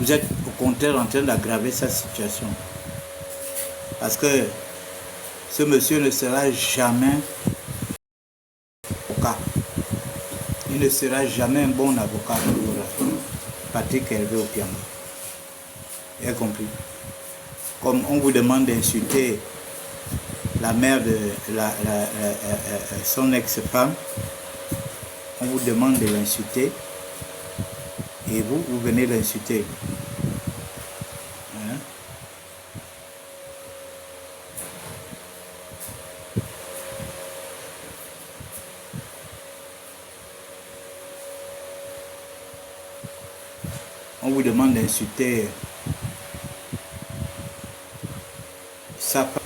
vous êtes au contraire en train d'aggraver sa situation. Parce que ce monsieur ne sera jamais avocat. Il ne sera jamais un bon avocat pour Patrick Hervé Opianga. Vous avez compris? Comme on vous demande d'insulter la mère de son ex-femme, on vous demande de l'insulter et vous venez l'insulter. Hein? On vous demande d'insulter sa femme.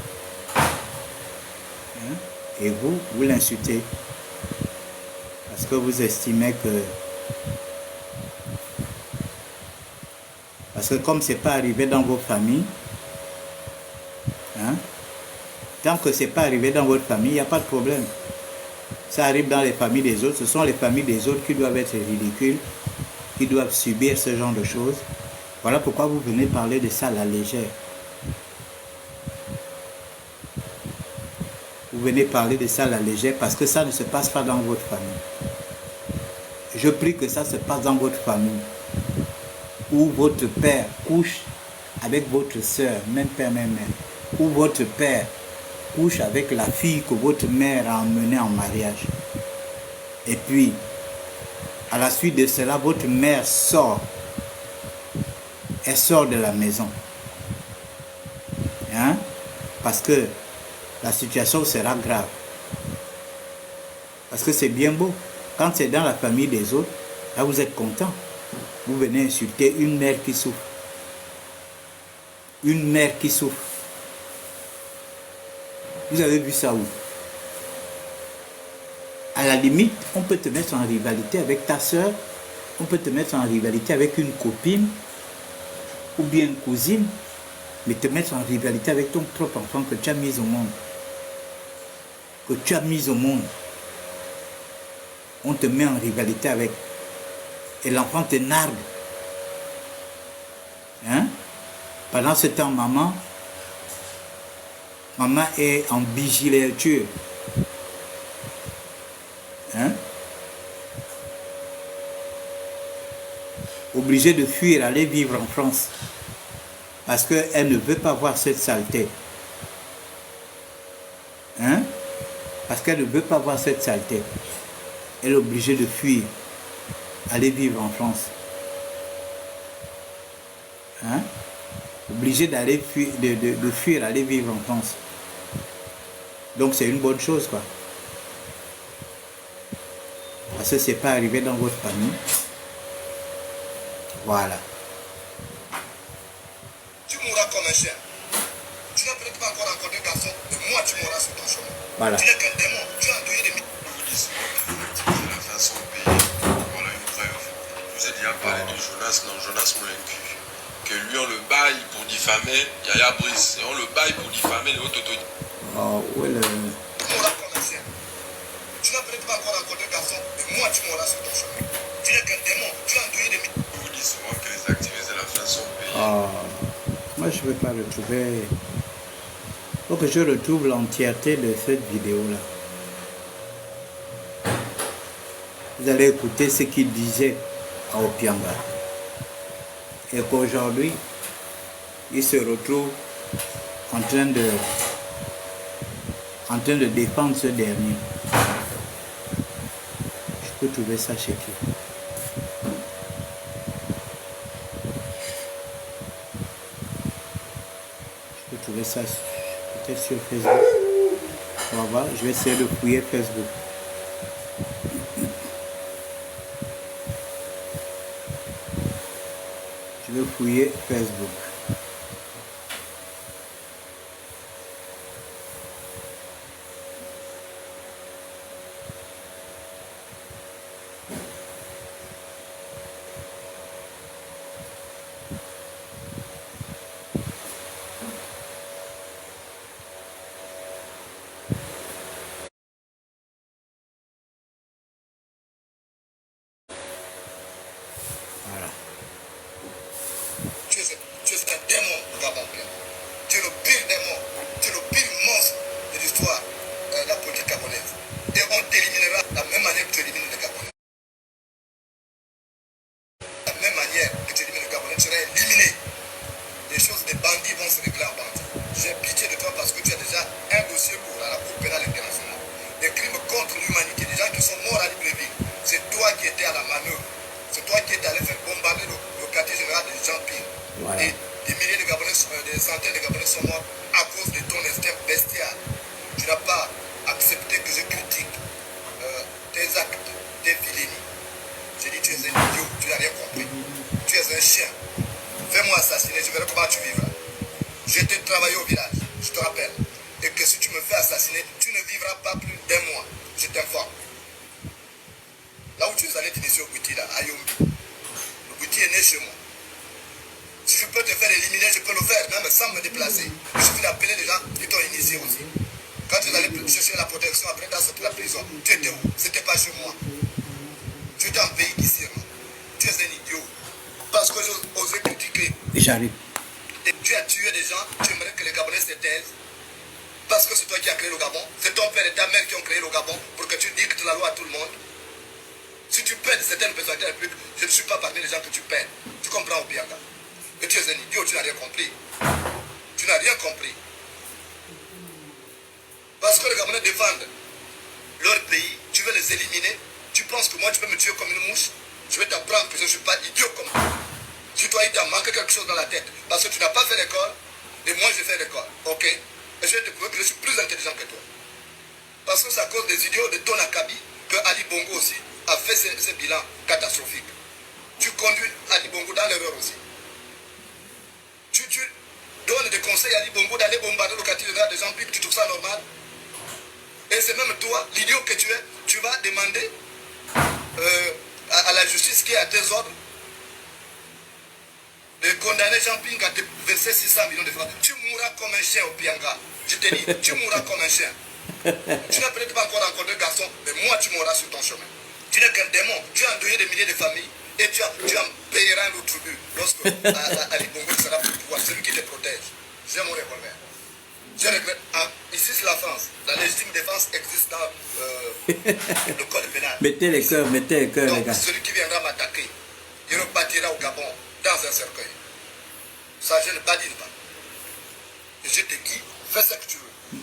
Hein? Et vous l'insultez. Parce que vous estimez que... Parce que comme ce n'est pas arrivé dans vos familles, hein, tant que ce n'est pas arrivé dans votre famille, il n'y a pas de problème. Ça arrive dans les familles des autres. Ce sont les familles des autres qui doivent être ridicules, qui doivent subir ce genre de choses. Voilà pourquoi vous venez parler de ça à la légère. Vous venez parler de ça à la légère parce que ça ne se passe pas dans votre famille. Je prie que ça se passe dans votre famille, où votre père couche avec votre soeur, même père, même mère, où votre père couche avec la fille que votre mère a emmenée en mariage. Et puis, à la suite de cela, votre mère sort. Elle sort de la maison. Hein? Parce que la situation sera grave. Parce que c'est bien beau. Quand c'est dans la famille des autres, là vous êtes content. Vous venez insulter une mère qui souffre. Une mère qui souffre. Vous avez vu ça où? À la limite, on peut te mettre en rivalité avec ta soeur, on peut te mettre en rivalité avec une copine, ou bien une cousine, mais te mettre en rivalité avec ton propre enfant que tu as mis au monde. Que tu as mis au monde. On te met en rivalité avec. Et l'enfant te nargue. Hein? Pendant ce temps, maman est en vigilature. Hein? Obligée de fuir, aller vivre en France. Parce qu'elle ne veut pas voir cette saleté. Hein? Parce qu'elle ne veut pas voir cette saleté. Elle est obligée de fuir, aller vivre en France. Hein? Obligée d'aller fuir, de fuir, aller vivre en France. Donc c'est une bonne chose, quoi. Parce que ce n'est pas arrivé dans votre famille. Voilà. Tu mourras comme un chien. Tu n'as peut-être pas encore accordé ta faute, mais moi tu mourras sur ton chemin. Voilà. Tu n'es qu'un démon, tu as endeuillé des la fin de son pays. Voilà une preuve. Vous avez déjà parlé de Jonas, non, Jonas Moulencu. Que lui on le baille pour diffamer Yaya Brice. Et on le baille pour diffamer les autres autorités. Oh, ouais, Tu mourras comme un chien. Tu n'as peut-être pas encore accordé ta faute, mais moi tu mourras sur ton chemin. Tu n'es qu'un démon, tu as endeuillé des Vous dites souvent que les activistes de la fin de son pays. oh, moi je ne vais pas retrouver. Il faut que je retrouve l'entièreté de cette vidéo-là. Vous allez écouter ce qu'il disait à Opianga. Et qu'aujourd'hui, il se retrouve en train de défendre ce dernier. Je peux trouver ça chez qui? Je peux trouver ça peut-être sur Facebook. On va voir, je vais essayer de fouiller Facebook. Je vais fouiller Facebook. Voilà. sont morts à cause de ton instinct bestial. Tu n'as pas accepté que je critique tes actes, tes vilenies. J'ai dit, tu es un idiot, tu n'as rien compris. Tu es un chien. Fais-moi assassiner, je verrai comment tu vivras. Je t'ai travaillé au village, je te rappelle. Et que si tu me fais assassiner, tu ne vivras pas plus d'1 mois. Je t'informe. Là où tu es allé t'initier au Bouti, là, à Yombi. Le Bouti est né chez moi. Si je peux te faire éliminer, je peux le faire, même sans me déplacer. Il suffit d'appeler les gens qui t'ont initié aussi. Quand tu es allé chercher la protection après t'as sorti de la prison, tu étais où? C'était pas chez moi. Tu étais en pays d'ici. Tu es un idiot. Parce que j'ai osé critiquer. J'arrive. Tu as tué des gens, tu aimerais que les Gabonais se taisent. Parce que c'est toi qui as créé le Gabon. C'est ton père et ta mère qui ont créé le Gabon pour que tu dictes la loi à tout le monde. Si tu perds certaines personnalités de la République, je ne suis pas parmi les gens que tu perds. Tu comprends, Obianga? Et tu es un idiot, tu n'as rien compris. Tu n'as rien compris. Parce que les Gabonais défendent leur pays, tu veux les éliminer. Tu penses que moi tu peux me tuer comme une mouche? Je vais t'apprendre que je ne suis pas idiot comme toi. Si toi il t'a manqué quelque chose dans la tête, parce que tu n'as pas fait l'école, et moi j'ai fait l'école, ok? Et je vais te prouver que je suis plus intelligent que toi. Parce que c'est à cause des idiots de ton Akabi que Ali Bongo aussi a fait ce bilan catastrophique. Tu conduis Ali Bongo dans l'erreur aussi. Tu donnes des conseils à Ali Bongo d'aller bombarder le quartier général de Jean-Pierre, tu trouves ça normal? Et c'est même toi, l'idiot que tu es, tu vas demander à la justice qui est à tes ordres de condamner Jean-Ping à te verser 600 millions de francs. Tu mourras comme un chien au Pianga. Je te dis, tu mourras comme un chien. Tu n'as peut-être pas encore rencontré garçon, mais moi tu mourras sur ton chemin. Tu n'es qu'un démon. Tu as endeuillé des milliers de familles et tu en payeras un autre tribut lorsque Ali Bongo sera pour le pouvoir. C'est lui qui te protège. J'ai mon revolver. Je regrette. Ici c'est la France. La légitime défense existe dans le code pénal. Mettez les cœurs, les Donc, gars. celui qui viendra m'attaquer, il repartira au Gabon dans un cercueil. Ça, je ne badine pas. Et je te dis, fais ce que tu veux.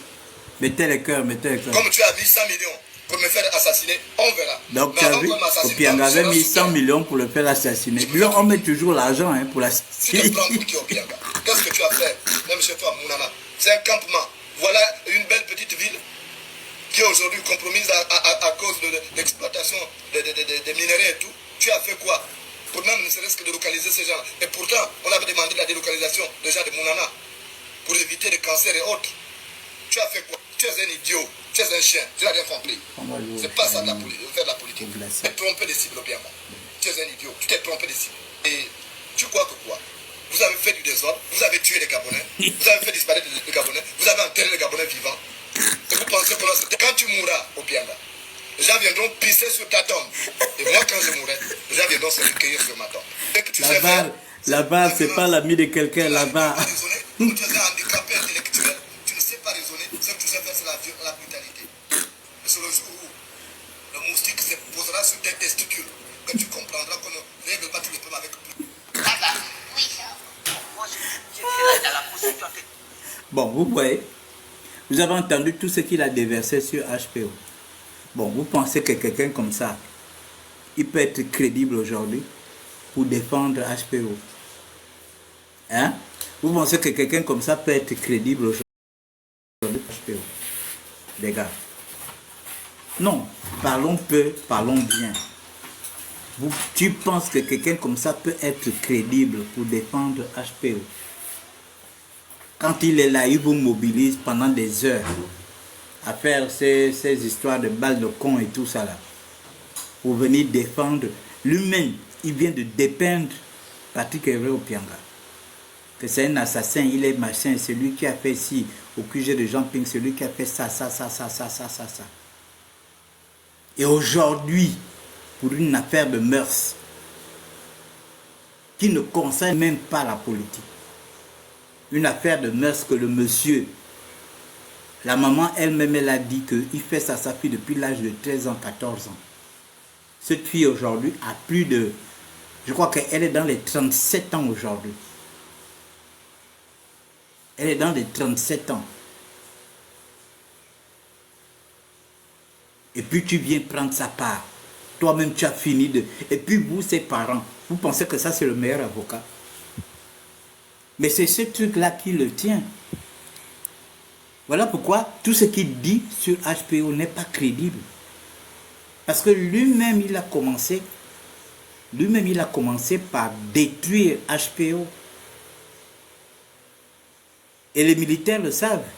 Mettez les cœurs, Comme tu as mis 100 millions pour me faire assassiner, on verra. Donc Mais tu as avant vu, qu'on m'assassine, Obianga avait mis 100 soutien. millions pour le faire assassiner. Lui, on met toujours l'argent pour Tu te l'assassiner. prends pour qui, Obianga? Qu'est-ce que tu as fait? Même chez toi, Mounana. C'est un campement. Voilà une belle petite ville qui est aujourd'hui compromise à cause de l'exploitation des minerais et tout. Tu as fait quoi? Pour même ne serait-ce que de localiser ces gens. Et pourtant, on avait demandé la délocalisation des gens de Mounana pour éviter les cancers et autres. Tu as fait quoi? Tu es un idiot, tu es un chien, tu n'as rien compris. C'est pas ça de faire de la politique. Tu t'es trompé de cible, bien moi. Tu es un idiot, tu t'es trompé de cible. Et tu crois que quoi? Vous avez fait du désordre, vous avez tué les Gabonais, vous avez fait disparaître les Gabonais, vous avez enterré les Gabonais vivants. Et vous pensez que quand tu mourras au Pianga, les gens viendront pisser sur ta tombe. Et moi, quand je mourrai, les gens viendront se recueillir sur ma tombe. Et que tu sais faire, La barre, c'est pas l'ami de quelqu'un, la barre. tu es un handicapé intellectuel, tu ne sais pas raisonner, ce que tu sais faire, c'est la brutalité. Et c'est le jour où le moustique se posera sur tes testicules que tu comprendras qu'on ne règle pas tous les problèmes avec plus. Oui. Moi, je suis là dans la procédure. Bon, vous voyez, vous avez entendu tout ce qu'il a déversé sur HPO. Bon, vous pensez que quelqu'un comme ça, il peut être crédible aujourd'hui pour défendre HPO? Hein? Vous pensez que quelqu'un comme ça peut être crédible aujourd'hui pour HPO? Les gars. Non, parlons peu, parlons bien. Tu penses que quelqu'un comme ça peut être crédible pour défendre HPO? Quand il est là, il vous mobilise pendant des heures à faire ces histoires de balles de con et tout ça là. Pour venir défendre. Lui-même, il vient de dépeindre Patrick Evra Obianga. Que c'est un assassin, il est machin, c'est lui qui a fait ci, au QG de Jean-Ping, c'est lui qui a fait ça. Et aujourd'hui, pour une affaire de mœurs qui ne concerne même pas la politique, une affaire de mœurs que le monsieur, la maman elle-même, elle a dit qu'il fait ça à sa fille depuis l'âge de 13 ans, 14 ans. Cette fille aujourd'hui a plus de, je crois qu'elle est dans les 37 ans aujourd'hui. Elle est dans les 37 ans. Et puis tu viens prendre sa part. Toi-même tu as fini de... Et puis vous, ses parents, vous pensez que ça c'est le meilleur avocat? Mais c'est ce truc-là qui le tient. Voilà pourquoi tout ce qu'il dit sur HPO n'est pas crédible. Parce que lui-même, il a commencé par détruire HPO. Et les militaires le savent.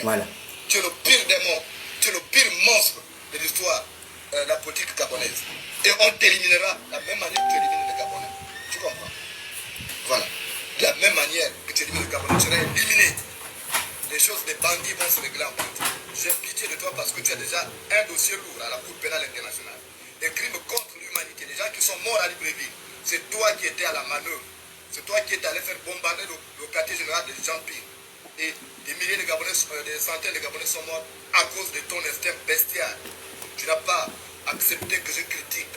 Voilà. Tu es le pire démon, tu es le pire monstre de l'histoire de la politique gabonaise. Et on t'éliminera de la même manière que tu élimines les Gabonais. Tu comprends? Voilà. De la même manière que tu élimines les Gabonais, tu seras éliminé. Les choses des bandits vont se régler en fait. J'ai pitié de toi parce que tu as déjà un dossier lourd à la Cour pénale internationale. Des crimes contre l'humanité, des gens qui sont morts à Libreville. C'est toi qui étais à la manœuvre. C'est toi qui es allé faire bombarder le quartier général de Jean-Pierre. Et des milliers de Gabonais, des centaines de Gabonais sont morts à cause de ton instinct bestial. Tu n'as pas accepté que je critique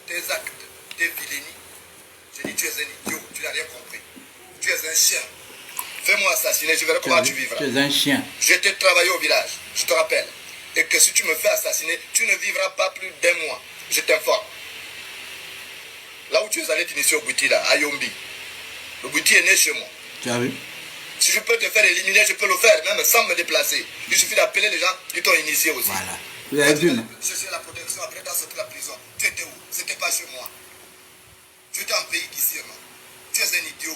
tes actes, tes vilainies. J'ai dit tu es un idiot, tu n'as rien compris. Tu es un chien. Fais-moi assassiner, je verrai comment tu vivras. Tu es un chien. Je t'ai travaillé au village, je te rappelle. Et que si tu me fais assassiner, tu ne vivras pas plus d'1 mois. Je t'informe. Là où tu es allé t'initier au Bouti, là, à Yombi. Le Bouti est né chez moi. Tu as vu? Si je peux te faire éliminer, je peux le faire, même sans me déplacer. Il suffit d'appeler les gens qui t'ont initié aussi. Voilà. Vous avez vu, non? Chercher la protection, après t'as sorti la prison. Tu étais où? C'était pas chez moi. Tu étais en pays d'ici, non? Tu es un idiot.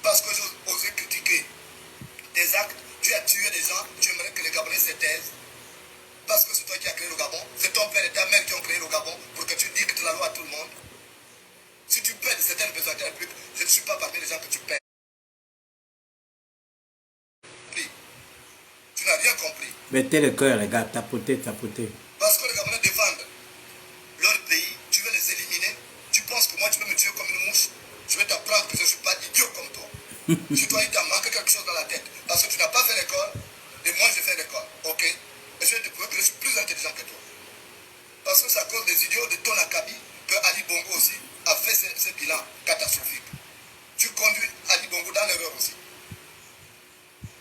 Parce que j'ai osé critiquer tes actes, tu as tué des gens, tu aimerais que les Gabonais se taisent. Parce que c'est toi qui as créé le Gabon, c'est ton père et ta mère qui ont créé le Gabon pour que tu dictes la loi à tout le monde. Si tu perds certaines personnalités publiques, je ne suis pas parmi les gens que tu perds. Tu n'as rien compris. Mettez le cœur, les gars, tapotez, tapotez. Parce que les Gabonais défendent leur pays, tu veux les éliminer. Tu penses que moi tu veux me tuer comme une mouche? Je vais t'apprendre que je ne suis pas idiot comme toi. Si toi il t'a manqué quelque chose dans la tête, parce que tu n'as pas fait l'école, et moi j'ai fait l'école, ok? Et je vais te prouver que je suis plus intelligent que toi. Parce que c'est à cause des idiots de ton acabit que Ali Bongo aussi a fait ce bilan catastrophique. Tu conduis Ali Bongo dans l'erreur aussi.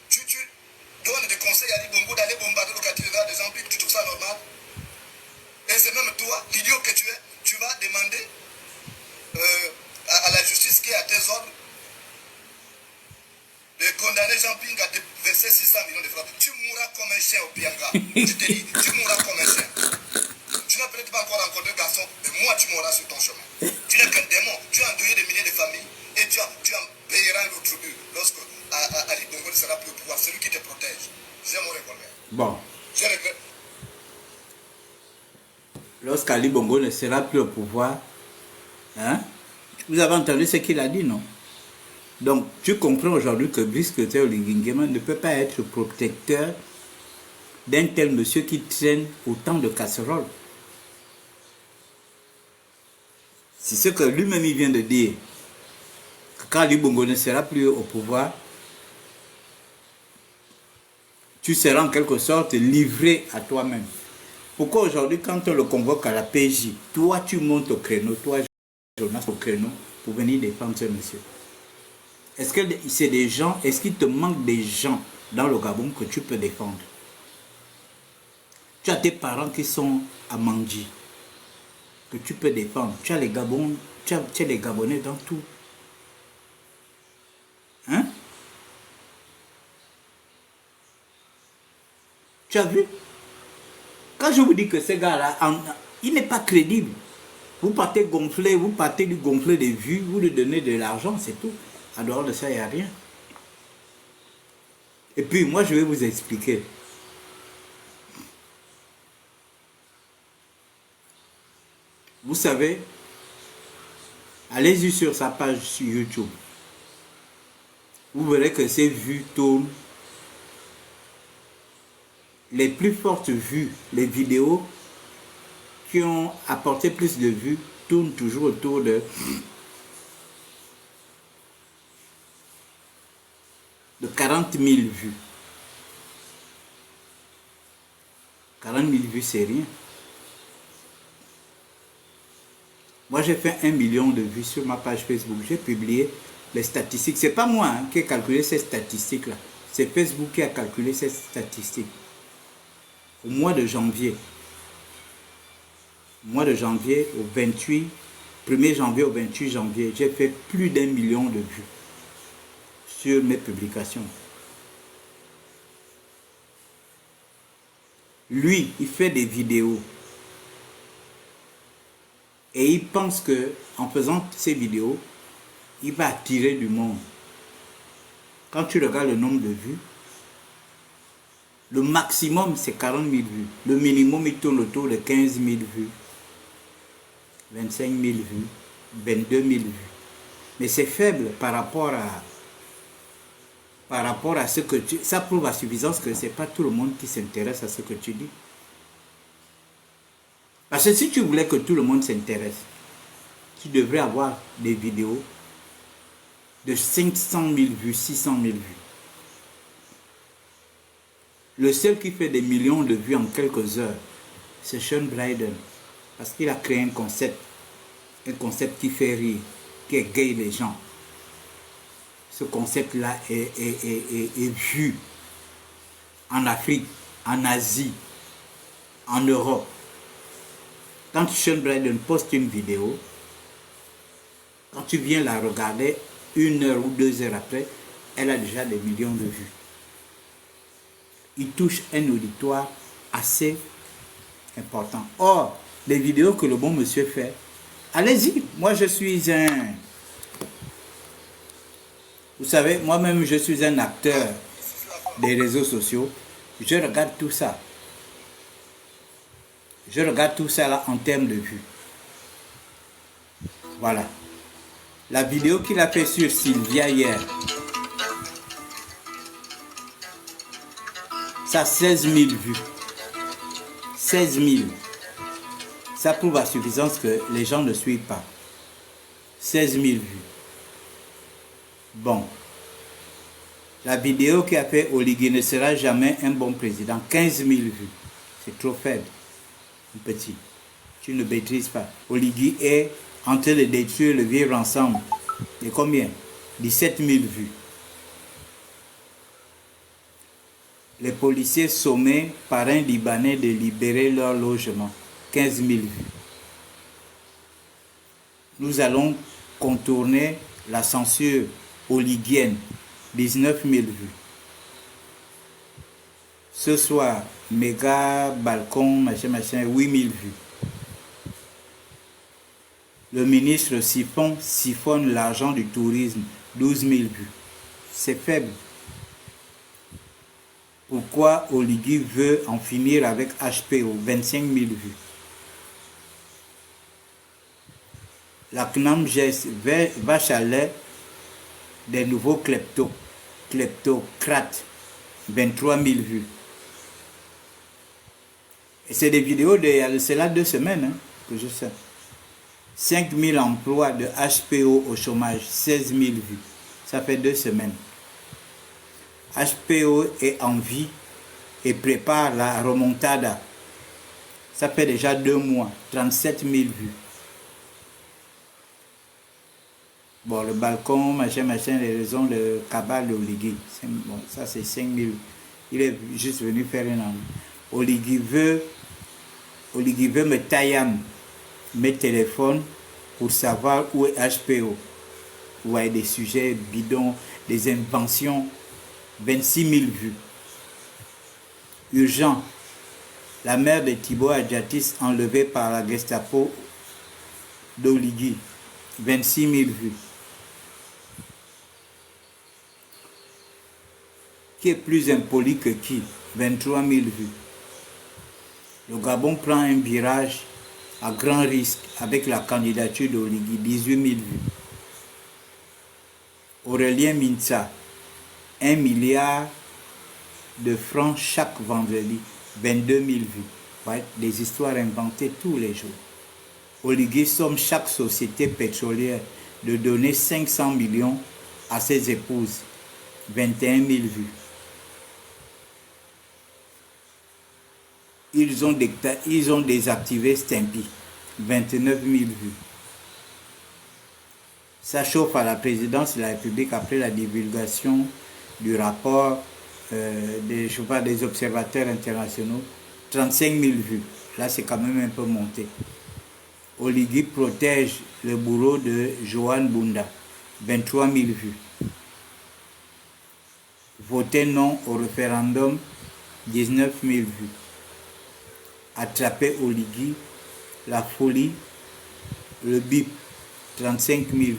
Tu donnes des conseils à Ali Bongo d'aller bombarder le quartier général de Jean-Pierre, tu trouves ça normal? Et c'est même toi, l'idiot que tu es, tu vas demander à la justice qui est à tes ordres de condamner Jean-Ping à te verser 600 millions de francs. Tu mourras comme un chien au Pianga. Je te dis, tu mourras comme un chien. Tu n'as peut-être pas encore rencontré un garçon, mais moi tu mourras sur ton chemin. Tu n'es qu'un démon, tu as endeuillé des milliers de familles et tu en payeras le tribut lorsque Ali Bongo ne sera plus au pouvoir. C'est lui qui te protège. J'ai mon revolver. Bon. Je regrette. Lorsqu'Ali Bongo ne sera plus au pouvoir, hein? Vous avez entendu ce qu'il a dit, non? Donc, tu comprends aujourd'hui que Brice Clotaire Oligui ne peut pas être protecteur d'un tel monsieur qui traîne autant de casseroles. C'est ce que lui-même il vient de dire. Que quand Ali Bongo ne sera plus au pouvoir, tu seras en quelque sorte livré à toi-même. Pourquoi aujourd'hui, quand on le convoque à la PJ, toi tu montes au créneau, toi Jonas au créneau, pour venir défendre ce monsieur? Est-ce que c'est des gens, est-ce qu'il te manque des gens dans le Gabon que tu peux défendre? Tu as tes parents qui sont à Mandji, que tu peux défendre. Tu as les Gabon, tu as les Gabonais dans tout. Hein? Tu as vu? Quand je vous dis que ce gars-là, il n'est pas crédible. Vous partez gonfler, vous partez lui gonfler des vues, vous lui donnez de l'argent, c'est tout. En dehors de ça, il n'y a rien. Et puis, moi, je vais vous expliquer. Vous savez, allez-y sur sa page sur YouTube. Vous verrez que ces vues tournent. Les plus fortes vues, les vidéos qui ont apporté plus de vues, tournent toujours autour de 40 000 vues. 40 000 vues, c'est rien. Moi, j'ai fait 1 million de vues sur ma page Facebook. J'ai publié les statistiques. Ce n'est pas moi qui ai calculé ces statistiques-là. C'est Facebook qui a calculé ces statistiques. Au mois de janvier, au 1er janvier au 28 janvier, j'ai fait plus d'1 million de vues sur mes publications. Lui, il fait des vidéos. Et il pense que en faisant ces vidéos, il va attirer du monde. Quand tu regardes le nombre de vues, le maximum c'est 40 000 vues. Le minimum il tourne autour de 15 000 vues, 25 000 vues, 22 000 vues. Mais c'est faible par rapport à ce que tu... Ça prouve à suffisance que ce n'est pas tout le monde qui s'intéresse à ce que tu dis. Parce que si tu voulais que tout le monde s'intéresse, tu devrais avoir des vidéos de 500 000 vues, 600 000 vues. Le seul qui fait des millions de vues en quelques heures, c'est Sean Bryden. Parce qu'il a créé un concept qui fait rire, qui égaye les gens. Ce concept-là est vu en Afrique, en Asie, en Europe. Quand Sean Bryden poste une vidéo, quand tu viens la regarder, 1 heure ou 2 heures après, elle a déjà des millions de vues. Il touche un auditoire assez important. Or, les vidéos que le bon monsieur fait, allez-y, moi je suis un... Vous savez, moi-même je suis un acteur des réseaux sociaux. Je regarde tout ça. Je regarde tout ça là en termes de vues. Voilà. La vidéo qu'il a fait sur Sylvia hier, ça a 16 000 vues. 16 000. Ça prouve à suffisance que les gens ne suivent pas. 16 000 vues. Bon. La vidéo qui a fait Oligui ne sera jamais un bon président. 15 000 vues. C'est trop faible. Petit. Tu ne maîtrises pas. Oligui est en train de détruire le vivre ensemble. Et combien? 17 000 vues. Les policiers sommés par un Libanais de libérer leur logement. 15 000 vues. Nous allons contourner la censure oliguienne. 19 000 vues. Ce soir, méga balcon, machin, 8 000 vues. Le ministre siphonne l'argent du tourisme, 12 000 vues. C'est faible. Pourquoi Oligui veut en finir avec HPO, 25 000 vues. La CNAM geste vache à lait des nouveaux kleptocrates, 23 000 vues. Et c'est des vidéos c'est là 2 semaines hein, que je sais. 5 000 emplois de HPO au chômage, 16 000 vues. Ça fait 2 semaines. HPO est en vie et prépare la remontada. Ça fait déjà 2 mois, 37 000 vues. Bon, le balcon, machin, les raisons, le cabal de Oligui. Bon, ça c'est 5 000. Il est juste venu faire un an. Oligui veut me tailler mes téléphones pour savoir où est HPO. Où il y a des sujets bidons, des inventions. 26 000 vues. Urgent. La mère de Thibaut Adjatis enlevée par la Gestapo d'Oligui. 26 000 vues. Qui est plus impoli que qui? 23 000 vues. Le Gabon prend un virage à grand risque avec la candidature d'Oligui, 18 000 vues. Aurélien Minsa, 1 milliard de francs chaque vendredi, 22 000 vues. Ouais, des histoires inventées tous les jours. Oligui somme chaque société pétrolière de donner 500 millions à ses épouses, 21 000 vues. Ils ont désactivé Stimpy, 29 000 vues. Ça chauffe à la présidence de la République après la divulgation du rapport des observateurs internationaux, 35 000 vues. Là, c'est quand même un peu monté. Oligui protège le bourreau de Johan Bunda, 23 000 vues. Voter non au référendum, 19 000 vues. Attraper Oligui, la folie, le bip, 35 000 vues.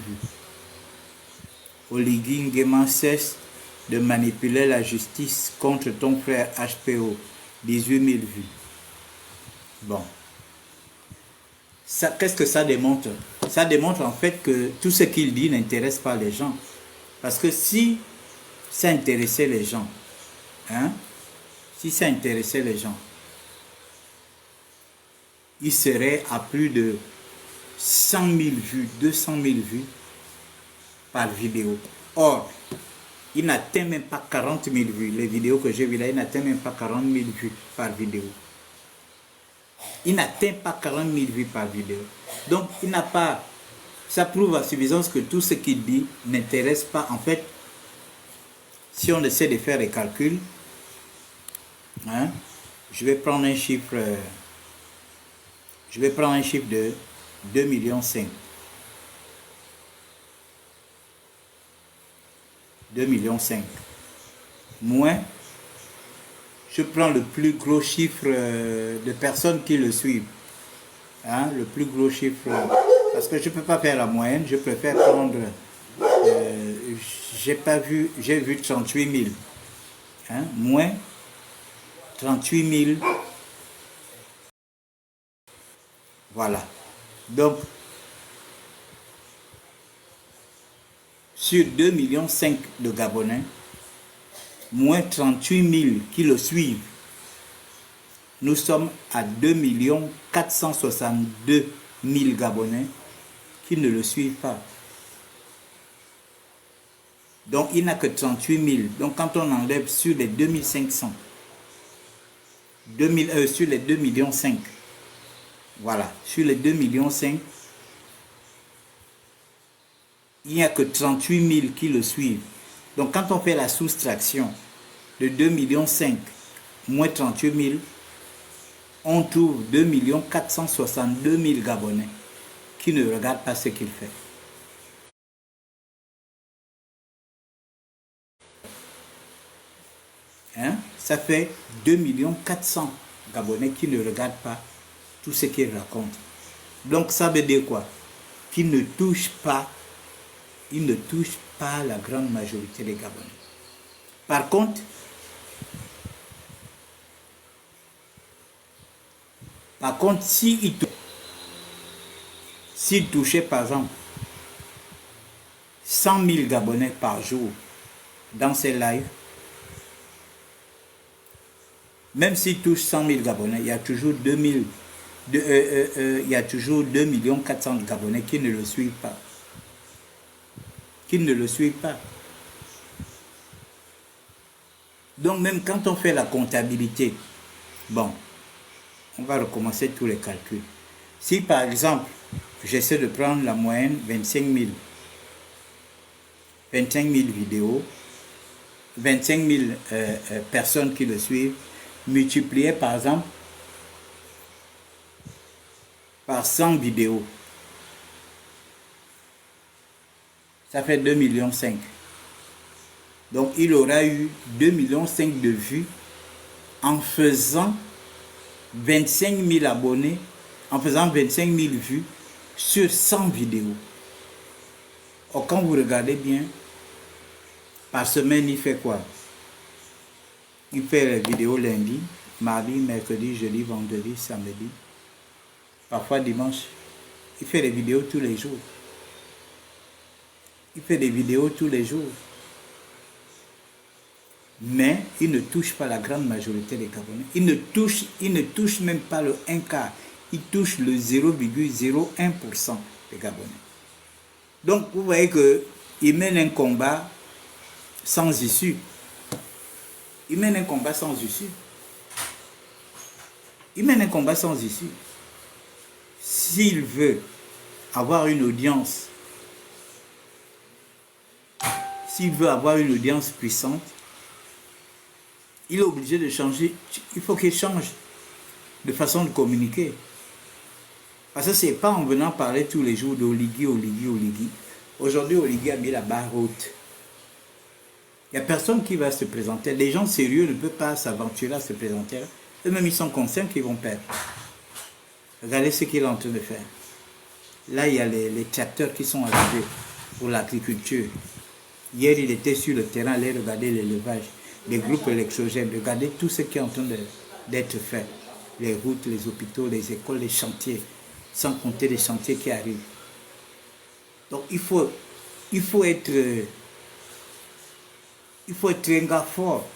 Oligui Nguema cesse de manipuler la justice contre ton frère HPO, 18 000 vues. Bon. Qu'est-ce que ça démontre? Ça démontre en fait que tout ce qu'il dit n'intéresse pas les gens. Parce que si ça intéressait les gens, si ça intéressait les gens, il serait à plus de 100 000 vues, 200 000 vues par vidéo. Or, il n'atteint même pas 40 000 vues. Les vidéos que j'ai vues là, il n'atteint même pas 40 000 vues par vidéo. Il n'atteint pas 40 000 vues par vidéo. Donc, il n'a pas... Ça prouve à suffisance que tout ce qu'il dit n'intéresse pas. En fait, si on essaie de faire les calculs, je vais prendre un chiffre... Je vais prendre un chiffre de 2,5 millions. 2,5 millions. Moins, je prends le plus gros chiffre de personnes qui le suivent. Le plus gros chiffre. Parce que je ne peux pas faire la moyenne, je préfère prendre... j'ai vu 38 000. Moins 38 000. Voilà. Donc, sur 2,5 millions de Gabonais, moins 38 000 qui le suivent, nous sommes à 2 462 000 Gabonais qui ne le suivent pas. Donc, il n'a que 38 000. Donc, quand on enlève sur les 2500, sur les 2,5 millions, voilà, sur les 2,5 millions, il n'y a que 38 000 qui le suivent. Donc, quand on fait la soustraction de 2,5 millions moins 38 000, on trouve 2 462 000 Gabonais qui ne regardent pas ce qu'il fait. Ça fait 2 400 000 Gabonais qui ne regardent pas tout ce qu'il raconte. Donc ça veut dire quoi? Qu'il ne touche pas, la grande majorité des Gabonais. Par contre, s'il touchait par exemple 100 000 Gabonais par jour dans ses lives, même s'il touche 100 000 Gabonais, il y a toujours 2 400 000 Gabonais qui ne le suivent pas. Donc même quand on fait la comptabilité, bon, on va recommencer tous les calculs. Si par exemple, j'essaie de prendre la moyenne 25 000 vidéos, 25 000 personnes qui le suivent, multiplié par exemple par 100 vidéos, ça fait 2,5 millions. Donc il aura eu 2,5 millions de vues en faisant 25 000 abonnés, en faisant 25 000 vues sur 100 vidéos. Or, quand vous regardez bien, par semaine, il fait quoi? Il fait les vidéos lundi, mardi, mercredi, jeudi, vendredi, samedi, parfois dimanche. Il fait des vidéos tous les jours. Mais il ne touche pas la grande majorité des Gabonais. Il ne touche même pas le 1 quart. Il touche le 0,01% des Gabonais. Donc vous voyez qu'il mène un combat sans issue. S'il veut avoir une audience, puissante, il est obligé de changer. Il faut qu'il change de façon de communiquer. Parce que ce n'est pas en venant parler tous les jours d'Oligui. Aujourd'hui, Oligui a mis la barre haute. Il n'y a personne qui va se présenter. Les gens sérieux ne peuvent pas s'aventurer à se présenter. Eux-mêmes, ils sont conscients qu'ils vont perdre. Regardez ce qu'il est en train de faire. Là, il y a les tracteurs qui sont arrivés pour l'agriculture. Hier, il était sur le terrain, allait regarder l'élevage, les groupes électrogènes, regardez tout ce qui est en train d'être fait. Les routes, les hôpitaux, les écoles, les chantiers, sans compter les chantiers qui arrivent. Donc, il faut être un gars fort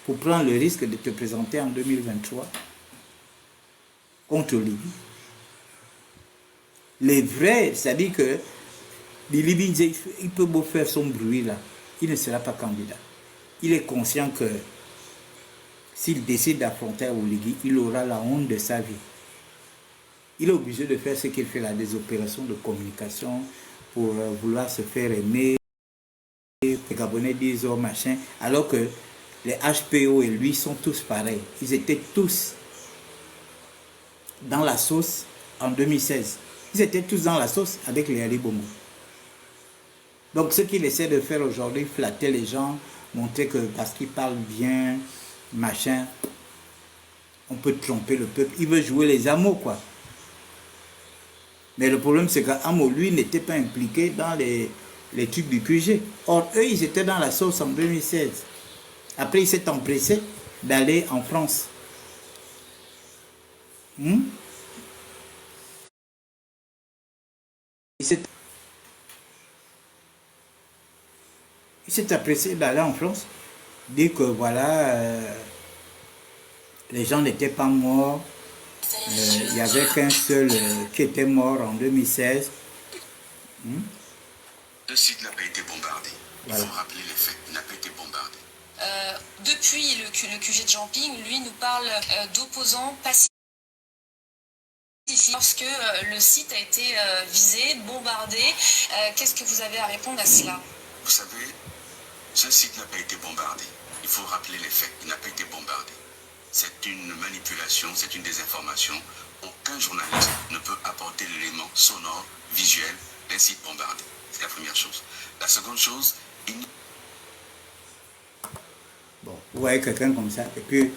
pour prendre le risque de te présenter en 2023 contre Libye. Les vrais, c'est-à-dire que les Libyens, il peut beau faire son bruit là, il ne sera pas candidat. Il est conscient que s'il décide d'affronter Oligui, il aura la honte de sa vie. Il est obligé de faire ce qu'il fait là, des opérations de communication pour vouloir se faire aimer. Les Gabonais disent oh machin, alors que les HPO et lui sont tous pareils. Ils étaient tous dans la sauce en 2016. Ils étaient tous dans la sauce avec les Ali Bongo. Donc ce qu'il essaie de faire aujourd'hui, flatter les gens, montrer que parce qu'ils parlent bien, machin, on peut tromper le peuple. Il veut jouer les amours, quoi. Mais le problème, c'est qu'Amo, lui, n'était pas impliqué dans les trucs du QG. Or, eux, ils étaient dans la sauce en 2016. Après, il s'est empressé d'aller en France. Il s'est empressé d'aller en France, dire que voilà, les gens n'étaient pas morts. Il n'y avait qu'un seul qui était mort en 2016. Le site n'a pas été bombardé. Il faut rappeler les faits. Il n'a pas été bombardé. Depuis le QG de Jamping, lui nous parle d'opposants pacifiques. Lorsque le site a été visé, bombardé, qu'est-ce que vous avez à répondre à cela? Vous savez, ce site n'a pas été bombardé. Il faut rappeler les faits. Il n'a pas été bombardé. C'est une manipulation, c'est une désinformation. Aucun journaliste ne peut apporter l'élément sonore, visuel d'un site bombardé. C'est la première chose. La seconde chose, bon, vous voyez quelqu'un comme ça, et puis